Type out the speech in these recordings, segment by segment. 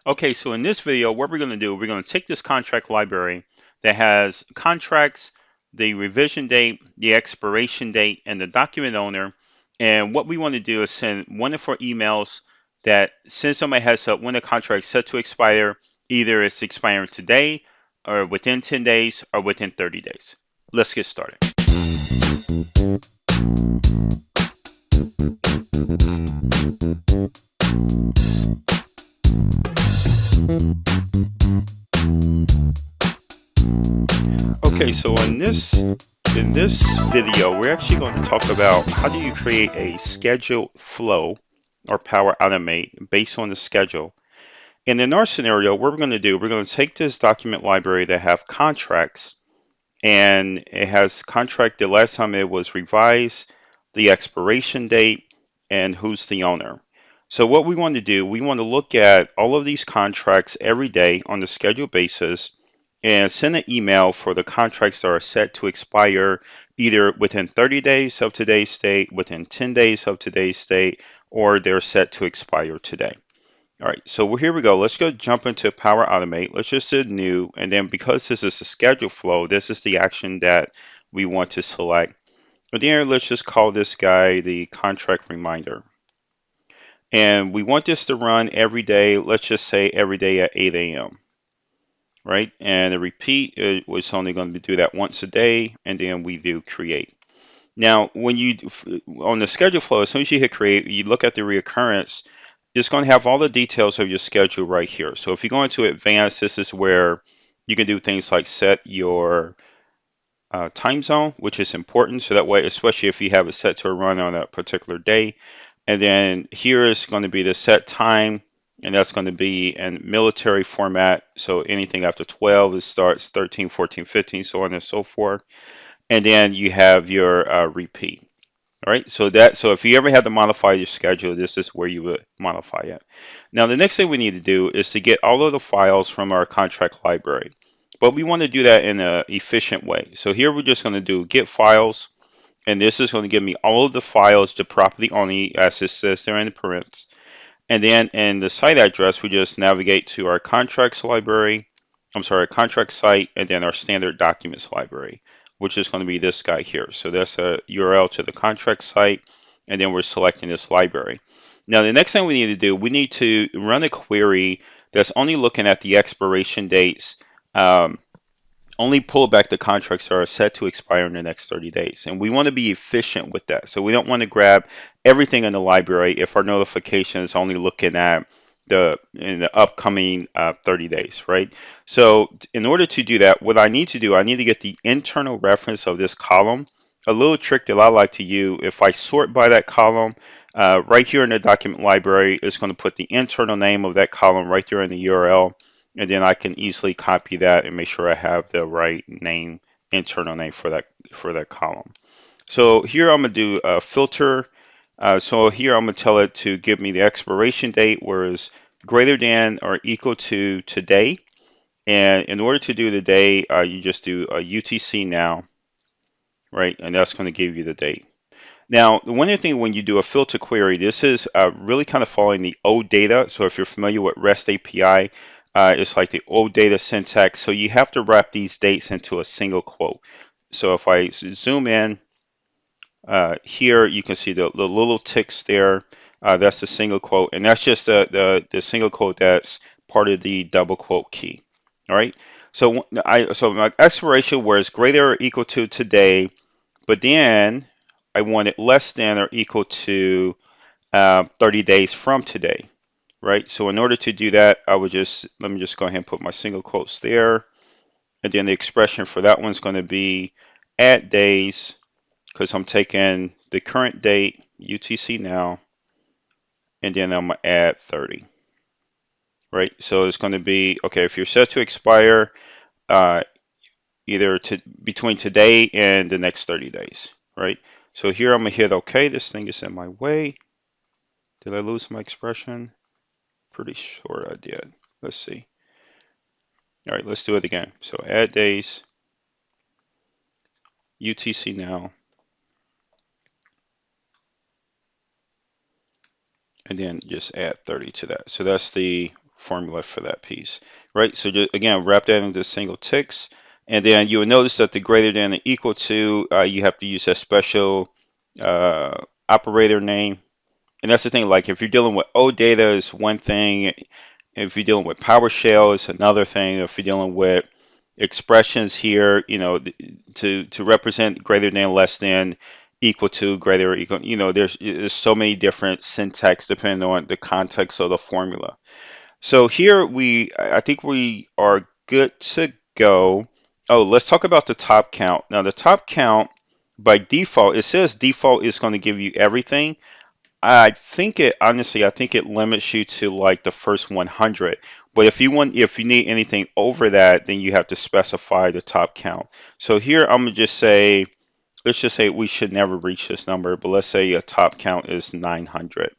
Okay, so in this video, what we're going to do, we're going to take this contract library that has contracts, the revision date, the expiration date, and the document owner. And what we want to do is send wonderful emails that send somebody a heads up when the contract is set to expire, either it's expiring today or within 10 days or within 30 days. Let's get started. Okay, so in this video, we're actually going to talk about how do you create a scheduled flow or Power Automate based on the schedule. And in our scenario, what we're going to do, we're going to take this document library that have contracts, and it has contract the last time it was revised, the expiration date, and who's the owner. So what we want to do, we want to look at all of these contracts every day on a scheduled basis and send an email for the contracts that are set to expire either within 30 days of today's date, within 10 days of today's date, or they're set to expire today. All right, so here we go. Let's go jump into Power Automate. Let's just do new, and then because this is a schedule flow, this is the action that we want to select. But then let's just call this guy the contract reminder. And we want this to run every day. Let's just say every day at 8 a.m. Right? And the repeat, it was only going to do that once a day, and then we do create. Now, when you on the schedule flow, as soon as you hit create, you look at the reoccurrence. It's going to have all the details of your schedule right here. So if you go into advanced, this is where you can do things like set your time zone, which is important. So that way, especially if you have it set to run on a particular day. And then here is going to be the set time, and that's going to be in military format. So anything after 12, it starts 13, 14, 15, so on and so forth. And then you have your repeat. All right, so if you ever had to modify your schedule, this is where you would modify it. Now, the next thing we need to do is to get all of the files from our contract library, but we want to do that in an efficient way. So here we're just going to do get files, and this is going to give me all of the files to property only as it says there in the parents. And then in the site address, we just navigate to our contracts library, our contract site, and then our standard documents library, which is going to be this guy here. So that's a URL to the contract site, and then we're selecting this library. Now, the next thing we need to do, we need to run a query that's only looking at the expiration dates, only pull back the contracts that are set to expire in the next 30 days. And we want to be efficient with that. So we don't want to grab everything in the library if our notification is only looking at in the upcoming 30 days, right? So in order to do that, what I need to do, I need to get the internal reference of this column. A little trick that I like to use, if I sort by that column, right here in the document library, it's going to put the internal name of that column right there in the URL. And then I can easily copy that and make sure I have the right name, internal name for that column. So here I'm going to do a filter. So here I'm going to tell it to give me the expiration date, whereas greater than or equal to today. And in order to do the day, you just do a UTC now, right? And that's going to give you the date. Now, the one other thing when you do a filter query, this is really kind of following the OData. So if you're familiar with REST API, it's like the OData syntax. So you have to wrap these dates into a single quote. So if I zoom in, here you can see the little ticks there. That's the single quote, and that's just the single quote that's part of the double quote key. All right. So my expiration was greater or equal to today, but then I want it less than or equal to 30 days from today, right? So in order to do that, let me just go ahead and put my single quotes there. And then the expression for that one's going to be add days, because I'm taking the current date, UTC now, and then I'm going to add 30, right? So it's going to be, okay, if you're set to expire, uh, either between today and the next 30 days, right? So here I'm going to hit OK. This thing is in my way. Did I lose my expression? Pretty sure I did. Let's see. All right, let's do it again. So add days, UTC now, and then just add 30 to that. So that's the formula for that piece, right? So just, again, wrap that into single ticks, and then you will notice that the greater than and equal to, you have to use that special operator name. And that's the thing, like if you're dealing with OData is one thing, if you're dealing with PowerShell it's another thing, if you're dealing with expressions here, to represent greater than, less than, equal to, greater or equal, there's so many different syntax depending on the context of the formula. So here I think we are good to go. Oh, let's talk about the top count. Now the top count, by default, it says default is going to give you everything. Honestly, I think it limits you to like the first 100. But if you need anything over that, then you have to specify the top count. So here I'm gonna just say, let's just say we should never reach this number, but let's say a top count is 900,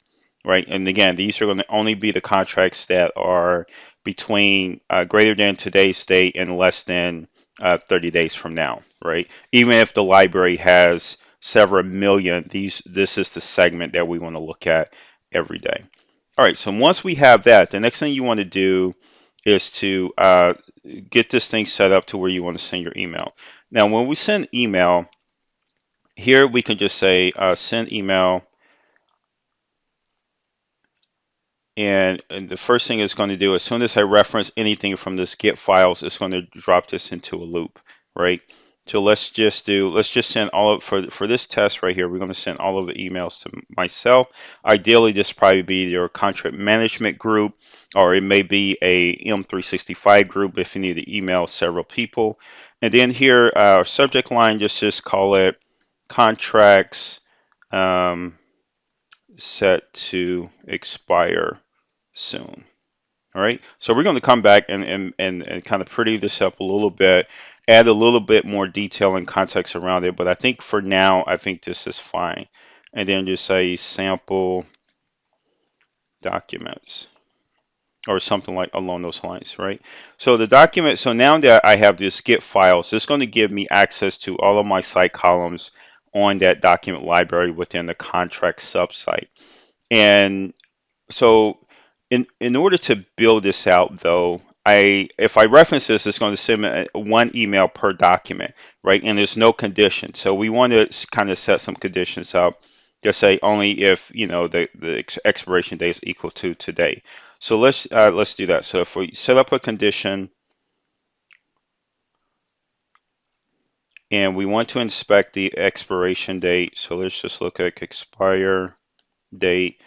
right? And again, these are going to only be the contracts that are between greater than today's date and less than 30 days from now, right? Even if the library has several million, this is the segment that we want to look at every day. All right, so once we have that, the next thing you want to do is to get this thing set up to where you want to send your email. Now, when we send email, here we can just say send email, and the first thing it's going to do, as soon as I reference anything from this get files, it's going to drop this into a loop, right? So let's just send all of, for this test right here, we're going to send all of the emails to myself. Ideally, this probably be your contract management group, or it may be a M365 group if you need to email several people. And then here, subject line, just call it contracts set to expire soon. All right, so we're going to come back and kind of pretty this up a little bit, add a little bit more detail and context around it, but I think for now, I think this is fine. And then just say sample documents or something like along those lines, right? So the document, so now that I have this get files, it's going to give me access to all of my site columns on that document library within the contract subsite. And so in order to build this out though, if I reference this, it's going to send me one email per document, right? And there's no condition. So we want to kind of set some conditions up. Just say only if the expiration date is equal to today. So let's do that. So if we set up a condition and we want to inspect the expiration date, so let's just look at expire date.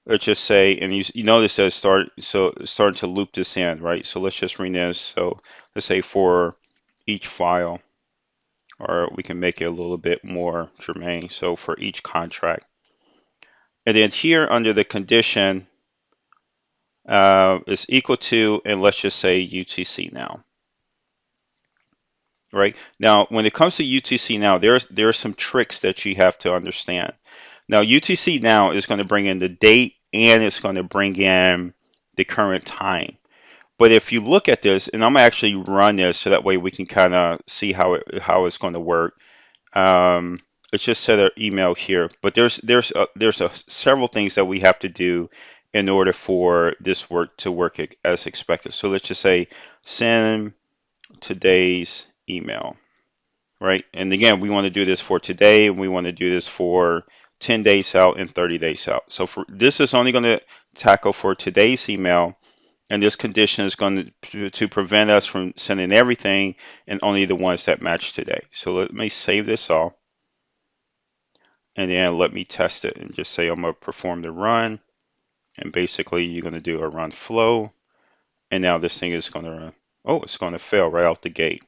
Let's just say, and you notice that it's starting to loop this in, right? So let's just rename this. So let's say for each file, or we can make it a little bit more germane. So for each contract. And then here under the condition is equal to, and let's just say UTC now. Right? Now, when it comes to UTC now, there are some tricks that you have to understand. Now, UTC now is going to bring in the date and it's going to bring in the current time. But if you look at this, and I'm going to actually run this so that way we can kind of see how it's going to work. Let's just set an email here. But there's several things that we have to do in order for this work to work as expected. So let's just say send today's email, right? And again, we want to do this for today, and we want to do this for 10 days out and 30 days out. So this is only going to tackle for today's email, and this condition is going to prevent us from sending everything and only the ones that match today. So let me save this all, and then let me test it and just say I'm going to perform the run, and basically you're going to do a run flow, and now this thing is going to run. Oh, it's going to fail right out the gate.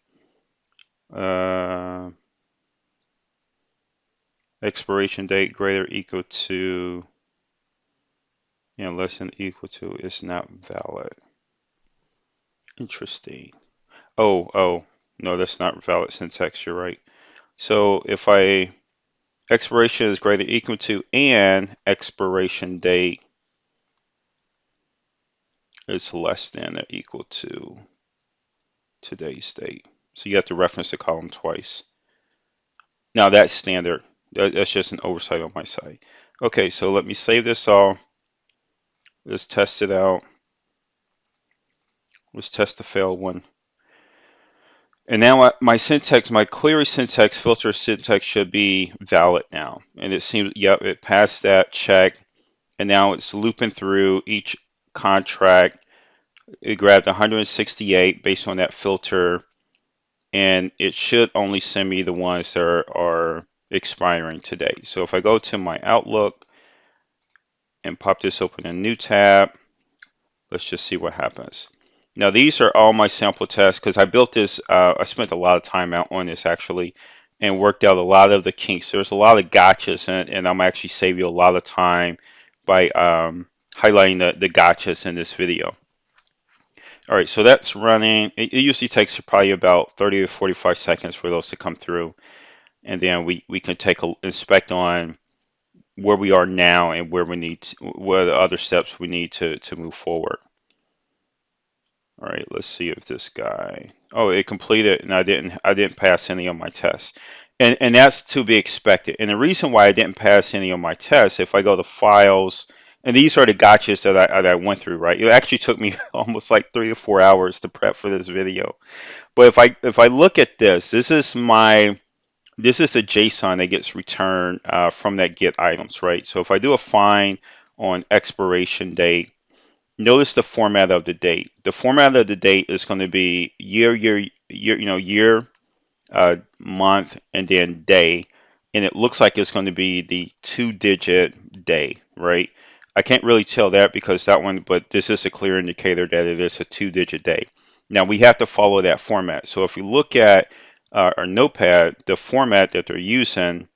Expiration date greater equal to, less than equal to is not valid. Interesting. Oh, no, that's not valid syntax, you're right. So if expiration is greater equal to and expiration date is less than or equal to today's date. So you have to reference the column twice. Now that's standard. That's just an oversight on my side. Okay, so let me save this all. Let's test it out. Let's test the failed one. And now my syntax, my query syntax, filter syntax should be valid now. And it seems, yep, it passed that check. And now it's looping through each contract. It grabbed 168 based on that filter. And it should only send me the ones that are expiring today. So if I go to my Outlook and pop this open in a new tab, let's just see what happens. Now these are all my sample tests because I built this, I spent a lot of time out on this actually and worked out a lot of the kinks. There's a lot of gotchas and I'm actually saving you a lot of time by highlighting the gotchas in this video. All right, so that's running. It usually takes probably about 30 to 45 seconds for those to come through. And then we can take a inspect on where we are now and where we need to, what are the other steps we need to move forward. All right, let's see if this guy. Oh, it completed, and I didn't pass any of my tests, and that's to be expected. And the reason why I didn't pass any of my tests, if I go to files, and these are the gotchas that I went through, right? It actually took me almost like 3 or 4 hours to prep for this video. But if I look at this, this is the JSON that gets returned from that get items, right? So if I do a find on expiration date. Notice the format of the date. The format of the date is going to be year, month, and then day. And it looks like it's going to be the 2-digit day, right? I can't really tell that because that one, but this is a clear indicator that it is a 2-digit day. Now we have to follow that format. So if you look at our notepad, the format that they're using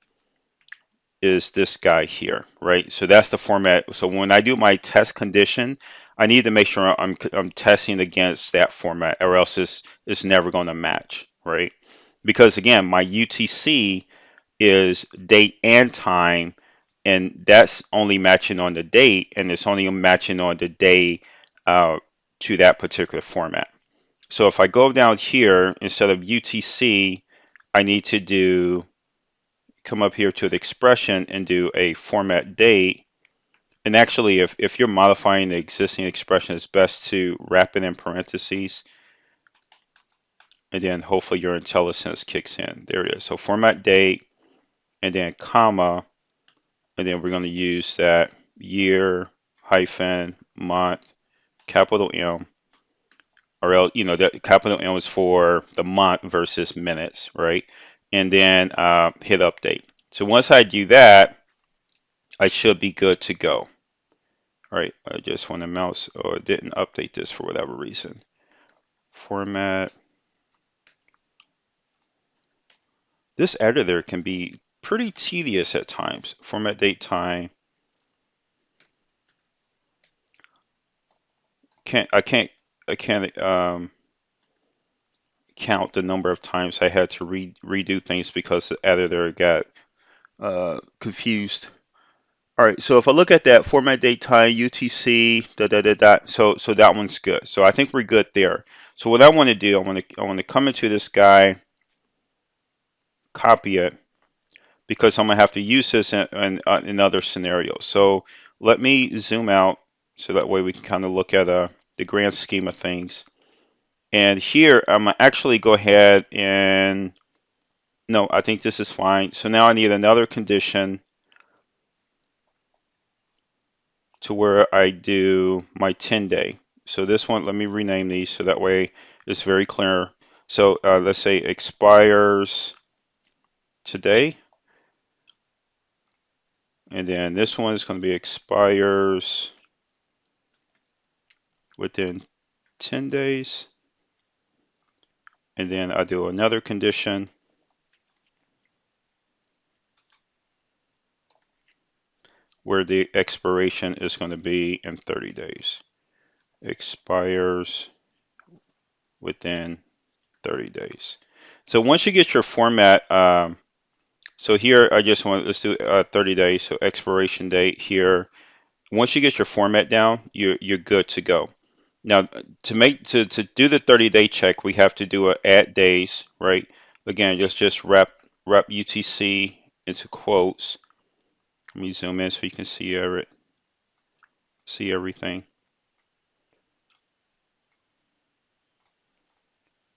is this guy here, right? So that's the format. So when I do my test condition, I need to make sure I'm testing against that format, or else it's never going to match, right? Because again, my UTC is date and time, and that's only matching on the date, and it's only matching on the day to that particular format. So if I go down here, instead of UTC, I need to come up here to the expression and do a format date. And actually, if you're modifying the existing expression, it's best to wrap it in parentheses. And then hopefully your IntelliSense kicks in. There it is. So format date, and then comma, and then we're going to use that year hyphen month, capital M, or else, that capital M is for the month versus minutes, right? And then hit update. So once I do that, I should be good to go. All right, I just want to mouse or didn't update this for whatever reason. Format. This editor can be pretty tedious at times. Format date time. I can't count the number of times I had to redo things because the editor got confused. All right, so if I look at that format date time UTC so that one's good. So I think we're good there. So what I want to do, I want to come into this guy, copy it, because I'm gonna have to use this in other scenarios. So let me zoom out so that way we can kind of look at the grand scheme of things. And here I'm gonna actually go ahead and no, I think this is fine. So now I need another condition to where I do my 10-day. So this one, let me rename these so that way it's very clear. So let's say expires today. And then this one is going to be expires within 10 days. And then I do another condition where the expiration is going to be in 30 days. Expires within 30 days. So once you get your format, so here I just want, let's do 30 days, so expiration date here. Once you get your format down, you're good to go. Now to do the 30-day check, we have to do a add days, right? Again, just wrap UTC into quotes. Let me zoom in so you can see everything.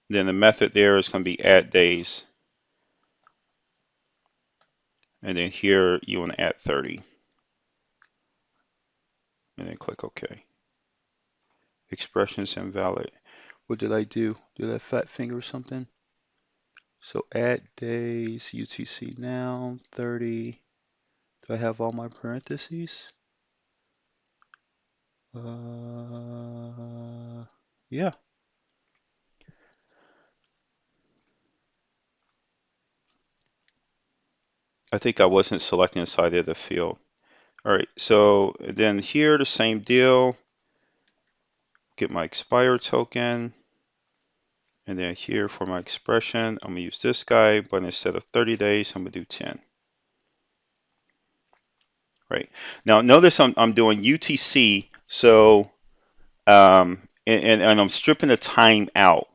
Then the method there is going to be add days. And then here you want to add 30. And then click OK. Expressions invalid. What did I do? Did I fat finger something? So add days, UTC now, 30. Do I have all my parentheses? Yeah. I think I wasn't selecting inside of the field. All right, so then here the same deal. Get my expire token. And then here for my expression, I'm gonna use this guy, but instead of 30 days, I'm gonna do 10. Right. Now notice I'm doing UTC, so and I'm stripping the time out.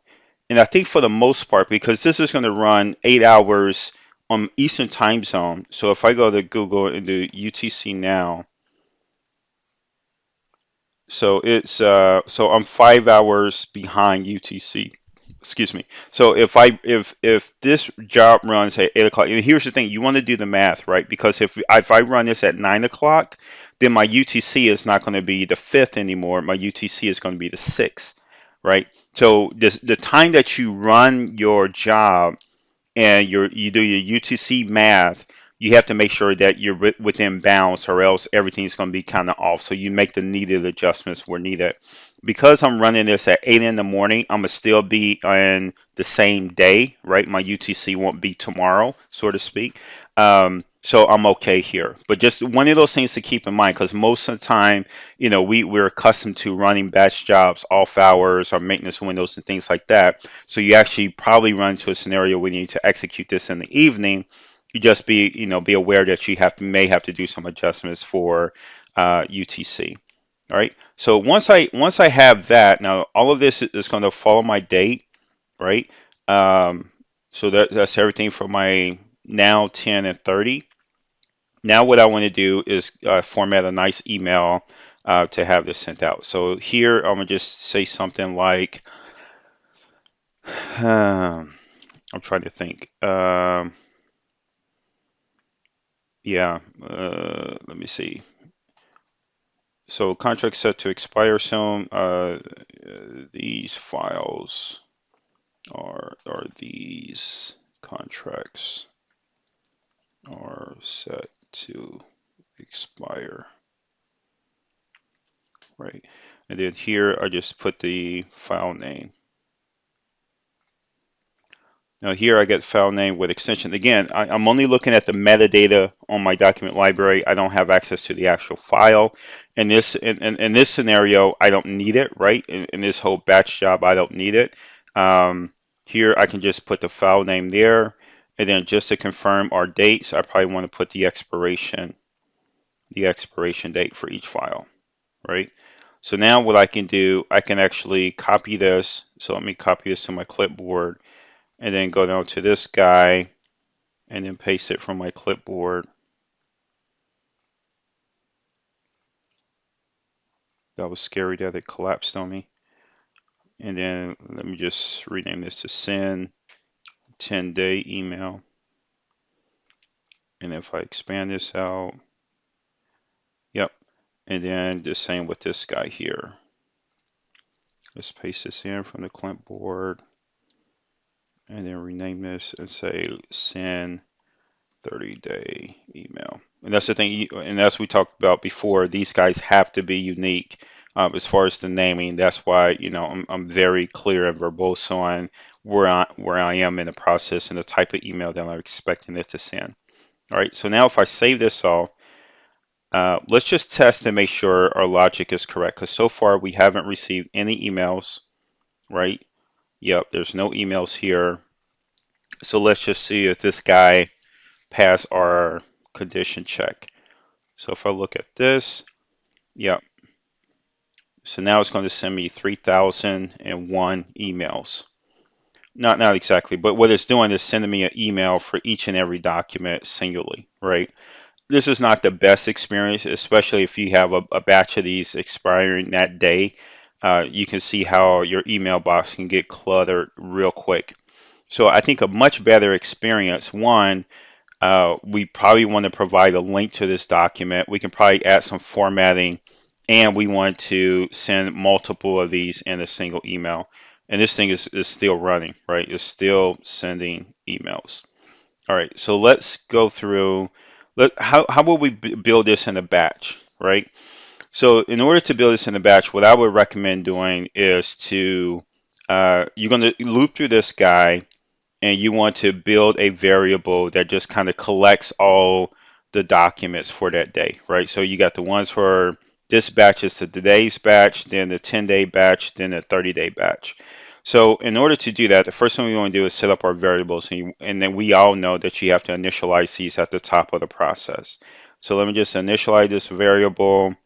And I think for the most part, because this is going to run 8 hours on Eastern time zone. So if I go to Google and do UTC now, so so I'm 5 hours behind UTC. Excuse me. So if this job runs at 8 o'clock, and here's the thing, you want to do the math, right? Because if I run this at 9 o'clock, then my UTC is not going to be the 5th anymore. My UTC is going to be the 6th, right? So the time that you run your job and you do your UTC math, you have to make sure that you're within bounds, or else everything's going to be kind of off. So you make the needed adjustments where needed. Because I'm running this at 8 in the morning, I'm going to still be on the same day, right? My UTC won't be tomorrow, so to speak. So I'm okay here. But just one of those things to keep in mind, because most of the time, we're accustomed to running batch jobs, off hours, or maintenance windows and things like that. So you actually probably run into a scenario where you need to execute this in the evening. You just be aware that you may have to do some adjustments for UTC. All right. So once I have that, now all of this is going to follow my date, right? So that's everything for my now 10 and 30. Now what I want to do is format a nice email to have this sent out. So here I'm gonna just say something like, I'm trying to think. Yeah, let me see. So contract set to expire soon. These files are these contracts are set to expire, right? And then here I just put the file name. Now here I get file name with extension. Again, I'm only looking at the metadata on my document library. I don't have access to the actual file. In this scenario, I don't need it, right? In this whole batch job, I don't need it. Here I can just put the file name there. And then just to confirm our dates, I probably want to put the expiration date for each file, right? So now what I can do, I can actually copy this. So let me copy this to my clipboard and then go down to this guy and then paste it from my clipboard. That was scary that it collapsed on me. And then let me just rename this to send 10-day email. And if I expand this out, yep. And then the same with this guy here. Let's paste this in from the clipboard and then rename this and say send 30-day email. And that's the thing, and as we talked about before, these guys have to be unique as far as the naming. That's why I'm very clear and verbose on where I am in the process and the type of email that I'm expecting it to send. All right, so now if I save this all, let's just test and make sure our logic is correct, because so far we haven't received any emails, right? Yep, there's no emails here. So let's just see if this guy pass our condition check. So if I look at this, yep. So now it's going to send me 3,001 emails. Not exactly, but what it's doing is sending me an email for each and every document singularly, right? This is not the best experience, especially if you have a batch of these expiring that day. you can see how your email box can get cluttered real quick. So I think a much better experience, one, we probably want to provide a link to this document. We can probably add some formatting, and we want to send multiple of these in a single email. And this thing is still running, right? It's still sending emails. All right, so let's go through. How will we build this in a batch, right? So in order to build this in a batch, what I would recommend doing is to, you're going to loop through this guy, and you want to build a variable that just kind of collects all the documents for that day, right? So you got the ones for this batch is the today's batch, then the 10-day batch, then the 30-day batch. So in order to do that, the first thing we want to do is set up our variables, and then we all know that you have to initialize these at the top of the process. So let me just initialize this variable.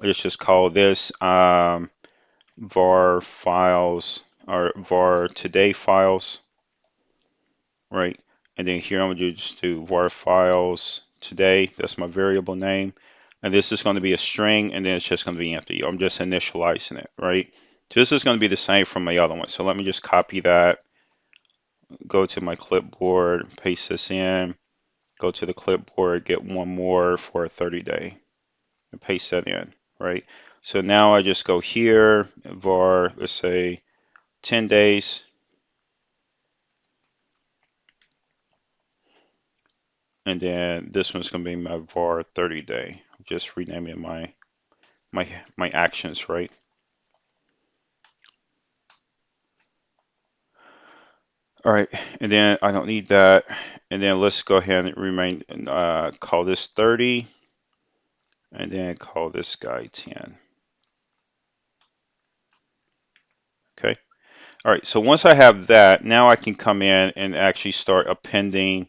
Let's just call this var files or var today files, right? And then here I'm going to just do var files today. That's my variable name. And this is going to be a string, and then it's just going to be empty. I'm just initializing it, right? So this is going to be the same from my other one. So let me just copy that, go to my clipboard, paste this in, go to the clipboard, get one more for a 30-day, and paste that in, right? So now I just go here, var, let's say 10 days, and then this one's going to be my var 30-day. Just renaming my actions, right? All right, and then I don't need that. And then let's go ahead and call this 30, and then call this guy 10. Okay. All right, so once I have that, now I can come in and actually start appending.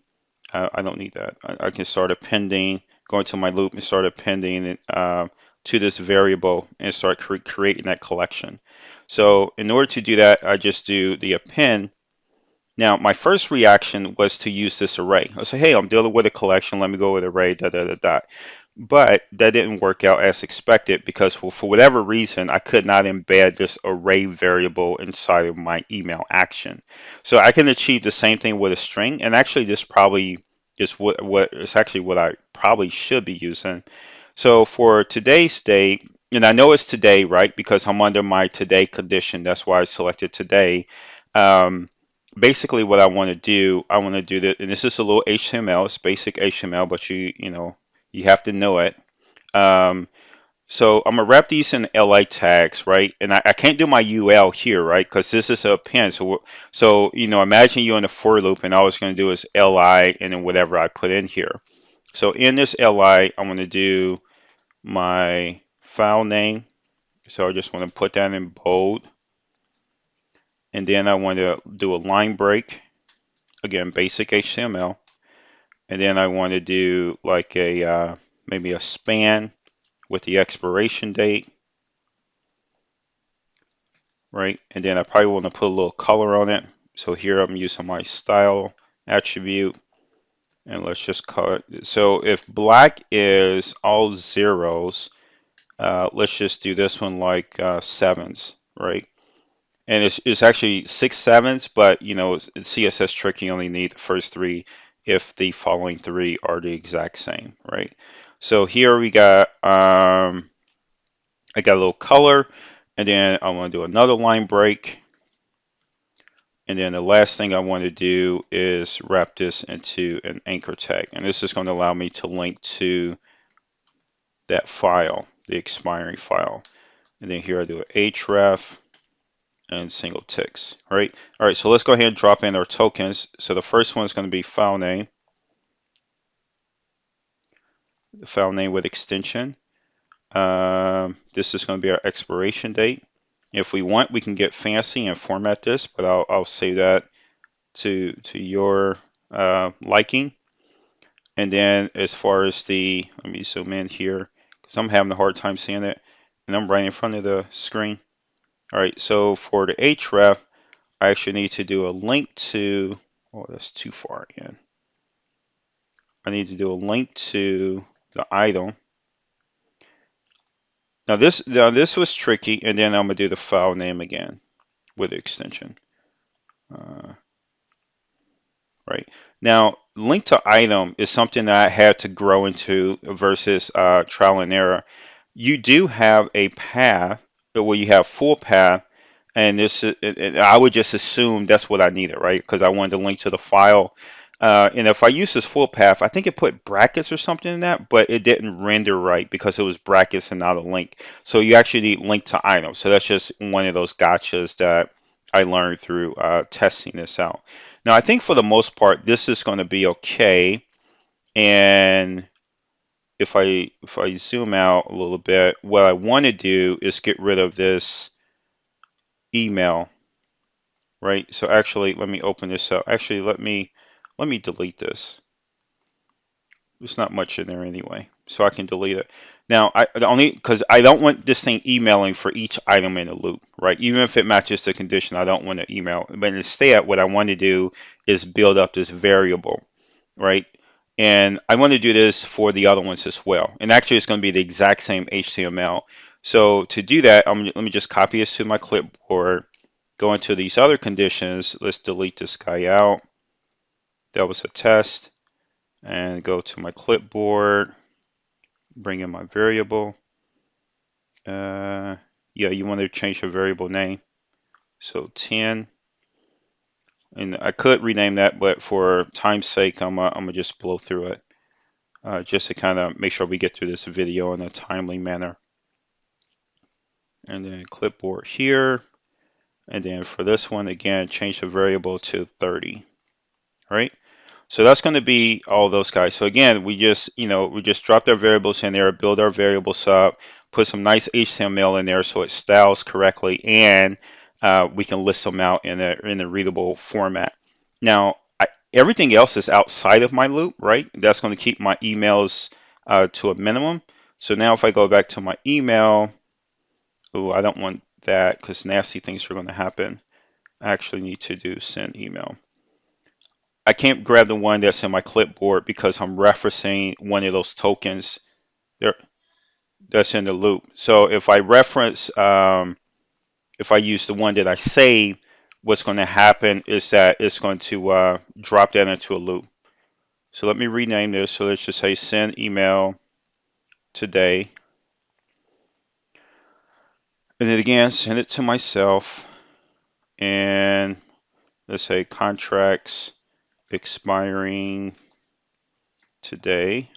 I don't need that. I can start appending, go into my loop and start appending to this variable and start creating that collection. So in order to do that, I just do the append. Now, my first reaction was to use this array. I say, hey, I'm dealing with a collection. Let me go with array, da, da, da, da. But that didn't work out as expected because for whatever reason, I could not embed this array variable inside of my email action. So I can achieve the same thing with a string. And actually, this probably is it's actually what I probably should be using. So for today's date, and I know it's today, right? Because I'm under my today condition. That's why I selected today. Um, Basically what I want to do that, and this is a little HTML, it's basic HTML, but you have to know it. Um, so I'm gonna wrap these in LI tags, right? And I can't do my UL here, right? Because this is a append. So imagine you're in a for loop, and all it's gonna do is LI and then whatever I put in here. So in this LI, I'm gonna do my file name. So I just want to put that in bold, and then I want to do a line break. Again, basic HTML. And then I want to do like a maybe a span with the expiration date, right? And then I probably want to put a little color on it. So here I'm using my style attribute, and let's just call it. So if black is all zeros, let's just do this one like sevens, right? And it's actually 6 sevens, but CSS trick, you only need the first three if the following three are the exact same, right? So here we got I got a little color, and then I want to do another line break. And then the last thing I want to do is wrap this into an anchor tag. And this is going to allow me to link to that file, the expiring file. And then here I do an href and single ticks. All right, so let's go ahead and drop in our tokens. So the first one is going to be file name, the file name with extension. This is going to be our expiration date. If we want, we can get fancy and format this, but I'll save that to your liking. And then as far as let me zoom in here because I'm having a hard time seeing it, and I'm right in front of the screen. All right, so for the href, I actually need to do a link to, oh, that's too far in. I need to do a link to the item. Now this was tricky, and then I'm gonna do the file name again with the extension. Uh, right now, link to item is something that I had to grow into versus trial and error. You do have a path where you have full path, and and I would just assume that's what I needed, right? Because I wanted to link to the file. And if I use this full path, I think it put brackets or something in that, but it didn't render right because it was brackets and not a link. So you actually need link to item. So that's just one of those gotchas that I learned through testing this out. Now, I think for the most part, this is going to be okay. And if I zoom out a little bit, what I want to do is get rid of this email, right? So actually, let me open this up. Actually, let me delete this. There's not much in there anyway, so I can delete it. Now, the only because I don't want this thing emailing for each item in the loop, right? Even if it matches the condition, I don't want to email. But instead, what I want to do is build up this variable, right? And I want to do this for the other ones as well. And actually, it's going to be the exact same HTML. So to do that, let me just copy this to my clipboard, go into these other conditions. Let's delete this guy out. That was a test. And go to my clipboard, bring in my variable. Yeah, you want to change the variable name. So 10. And I could rename that, but for time's sake, I'm gonna just blow through it. Just to kind of make sure we get through this video in a timely manner. And then clipboard here. And then for this one, again, change the variable to 30. All right. So that's going to be all those guys. So again, we just dropped our variables in there, build our variables up, put some nice HTML in there so it styles correctly, and we can list them out in a readable format. Now, everything else is outside of my loop, right? That's going to keep my emails to a minimum. So now if I go back to my email, I don't want that because nasty things are going to happen. I actually need to do send email. I can't grab the one that's in my clipboard because I'm referencing one of those tokens there that's in the loop. So if I reference, if I use the one that I saved, what's going to happen is that it's going to drop that into a loop. So let me rename this. So let's just say send email today. And then again, send it to myself. And let's say contracts expiring today,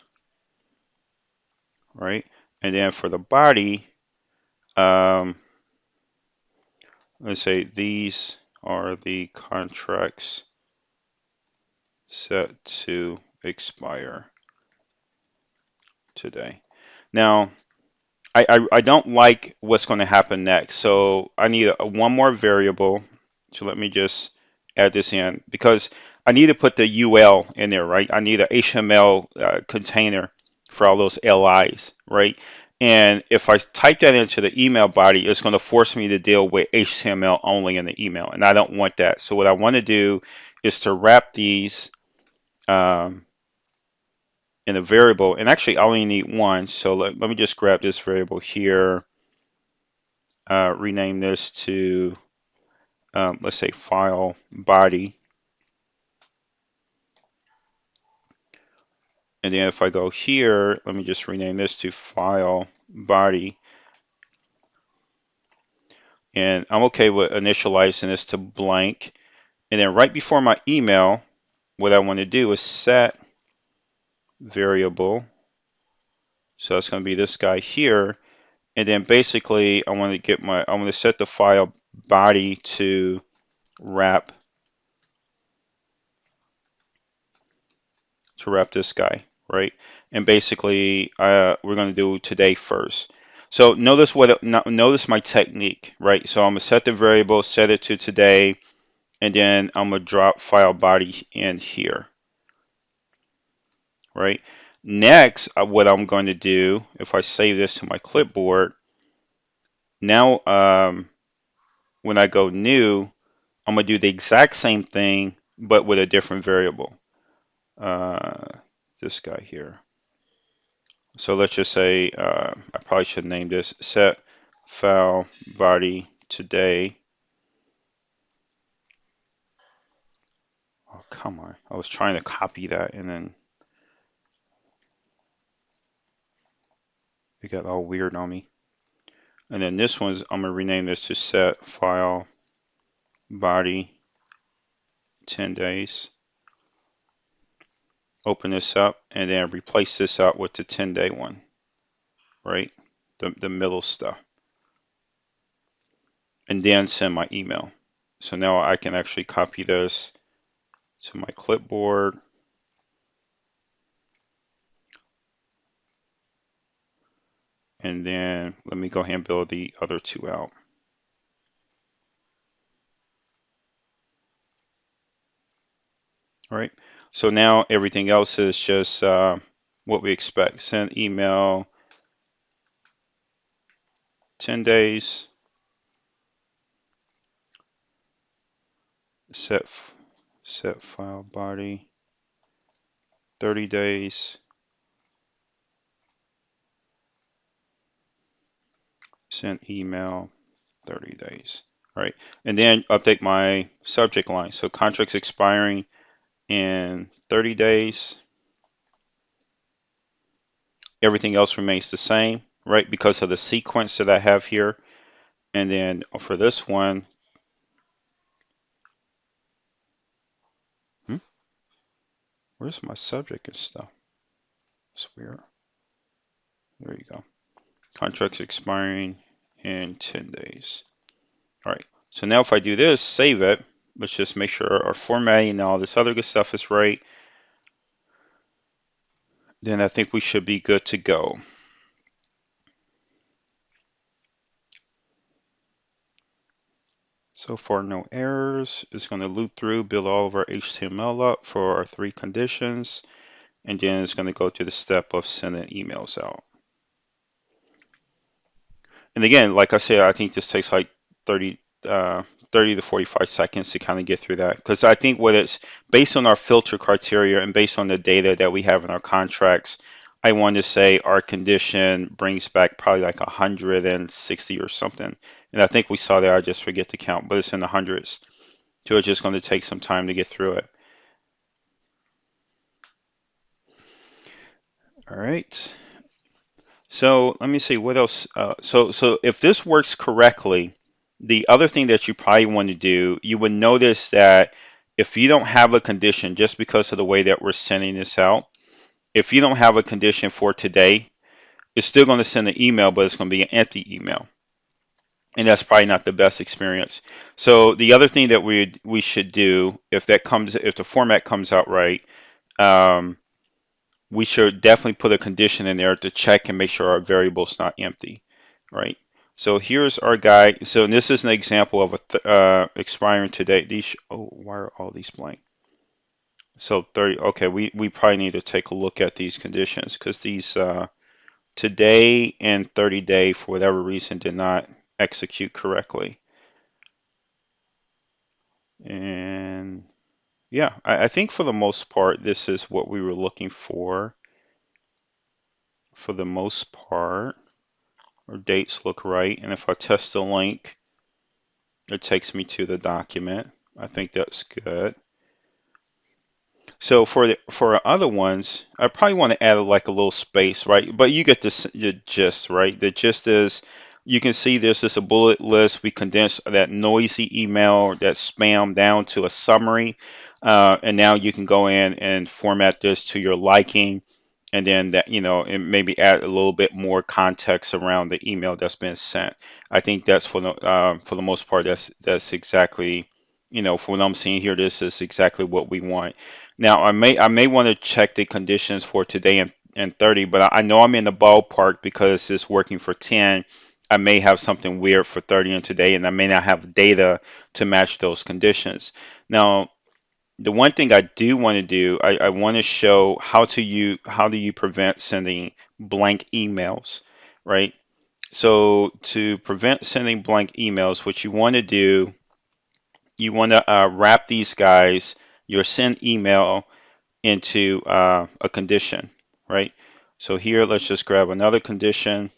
right? And then for the body, let's say these are the contracts set to expire today. Now, I don't like what's going to happen next. So I need one more variable. So let me just add this in because I need to put the UL in there, right? I need an HTML container for all those LIs, right? And if I type that into the email body, it's going to force me to deal with HTML only in the email. And I don't want that. So what I want to do is to wrap these um, in a variable. And actually, I only need one. So let me just grab this variable here, rename this to, let's say, file body. And then if I go here, let me just rename this to file body. And I'm okay with initializing this to blank. And then right before my email, what I want to do is set variable. So that's going to be this guy here. And then basically I want to set the file body to wrap this guy, right? And basically we're going to do today first. So notice my technique, right? So I'm going to set the variable, set it to today, and then I'm going to drop file body in here, right? Next, what I'm going to do, if I save this to my clipboard, now when I go new, I'm going to do the exact same thing, but with a different variable. This guy here. So let's just say, I probably should name this set file body today. Oh, come on. I was trying to copy that and then it got all weird on me. And then this one's, I'm going to rename this to set file body 10 days. Open this up and then replace this out with the 10-day one, right? The middle stuff. And then send my email. So now I can actually copy this to my clipboard. And then let me go ahead and build the other two out. All right. So now everything else is just what we expect. Send email 10 days. Set file body 30 days. Send email 30 days. All right. And then update my subject line. So contracts expiring in 30 days. Everything else remains the same, right? Because of the sequence that I have here. And then for this one, where's my subject and stuff? It's weird. There you go. Contracts expiring in 10 days. All right. So now if I do this, save it. Let's just make sure our formatting and all this other good stuff is right. Then I think we should be good to go. So far, no errors. It's going to loop through, build all of our HTML up for our 3 conditions, and then it's going to go to the step of sending emails out. And again, like I said, I think this takes like 30 to 45 seconds to kind of get through that. Because I think what it's based on our filter criteria and based on the data that we have in our contracts, I want to say our condition brings back probably like 160 or something. And I think we saw that, I just forget the count, but it's in the hundreds. So it's just going to take some time to get through it. All right. So let me see what else. So if this works correctly, the other thing that you probably want to do, you would notice that if you don't have a condition, just because of the way that we're sending this out, if you don't have a condition for today, it's still going to send an email, but it's going to be an empty email. And that's probably not the best experience. So the other thing that we should do, if the format comes out right, we should definitely put a condition in there to check and make sure our variable is not empty, right? So here's our guide. So this is an example of a expiring today. Why are all these blank? So 30. Okay, we probably need to take a look at these conditions because these today and 30 day for whatever reason did not execute correctly. And yeah, I think for the most part this is what we were looking for. For the most part. Our dates look right, and if I test the link, it takes me to the document. I think that's good. So for other ones, I probably want to add like a little space, right? But you get the gist, right? The gist is you can see this is a bullet list. We condensed that noisy email, that spam down to a summary, and now you can go in and format this to your liking, and then that and maybe add a little bit more context around the email that's been sent. I think that's for the most part that's exactly for what I'm seeing here. This is exactly what we want. Now, I may want to check the conditions for today and 30, but I know I'm in the ballpark because it's working for 10. I may have something weird for 30 and today, and I may not have data to match those conditions. Now, the one thing I do want to do, I want to show how do you prevent sending blank emails, right? So to prevent sending blank emails, what you want to do, you want to wrap these guys, your send email into a condition, right? So here, let's just grab another condition,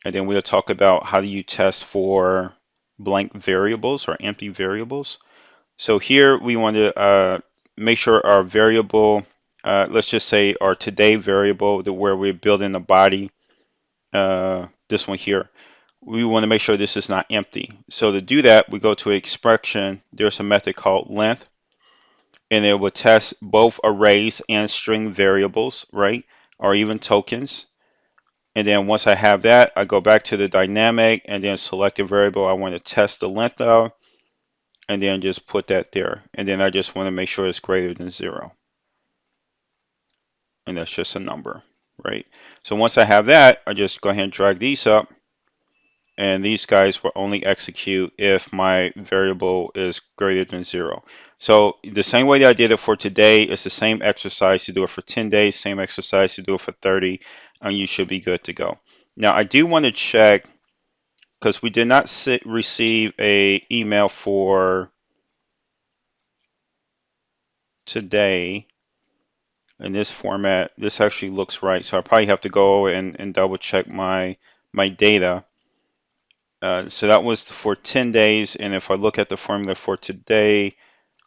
and then we'll talk about how do you test for blank variables or empty variables. So here we want to make sure our variable, let's just say our today variable, where we're building a body, this one here, we want to make sure this is not empty. So to do that, we go to expression. There's a method called length, and it will test both arrays and string variables, right? Or even tokens. And then once I have that, I go back to the dynamic and then select a variable I want to test the length of, and then just put that there. And then I just want to make sure it's greater than 0. And that's just a number, right? So once I have that, I just go ahead and drag these up. And these guys will only execute if my variable is greater than 0. So the same way that I did it for today, it's the same exercise. You do it for 10 days, same exercise, you do it for 30, and you should be good to go. Now I do want to check, because we did not receive an email for today in this format. This actually looks right, so I probably have to go and double check my data. So that was for 10 days, and if I look at the formula for today,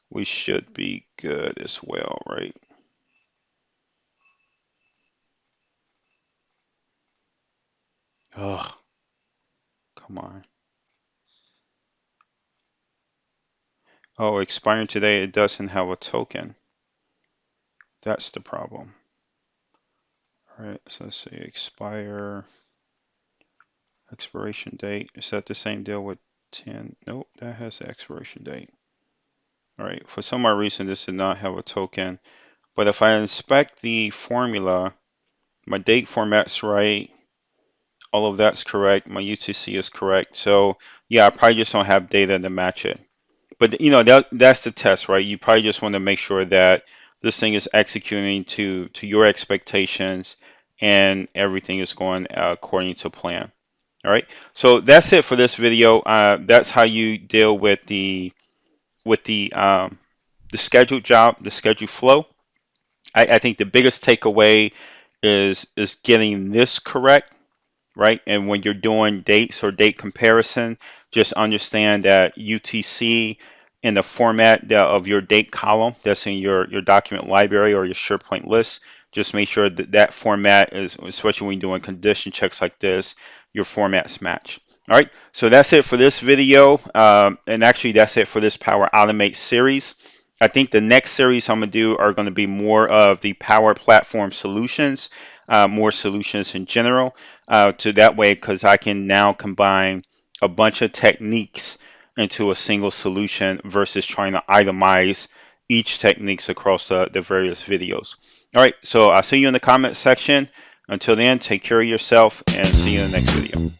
we should be good as well, right? Oh, come on. Oh, expiring today, it doesn't have a token. That's the problem. All right, so let's see, expiration date. Is that the same deal with 10? Nope, that has the expiration date. All right, for some odd reason, this did not have a token. But if I inspect the formula, my date format's right. All of that's correct. My UTC is correct. So yeah, I probably just don't have data to match it. But you know, that's the test, right? You probably just want to make sure that this thing is executing to your expectations and everything is going according to plan. All right. So that's it for this video. That's how you deal with the scheduled job, the scheduled flow. I think the biggest takeaway is getting this correct, right? And when you're doing dates or date comparison, just understand that UTC in the format of your date column that's in your document library or your SharePoint list, just make sure that that format is, especially when you're doing condition checks like this, your formats match. All right, so that's it for this video. And actually, that's it for this Power Automate series. I think the next series I'm going to do are going to be more of the Power Platform solutions, more solutions in general, to that way, because I can now combine a bunch of techniques into a single solution versus trying to itemize each techniques across the various videos. All right, so I'll see you in the comment section. Until then, take care of yourself and see you in the next video.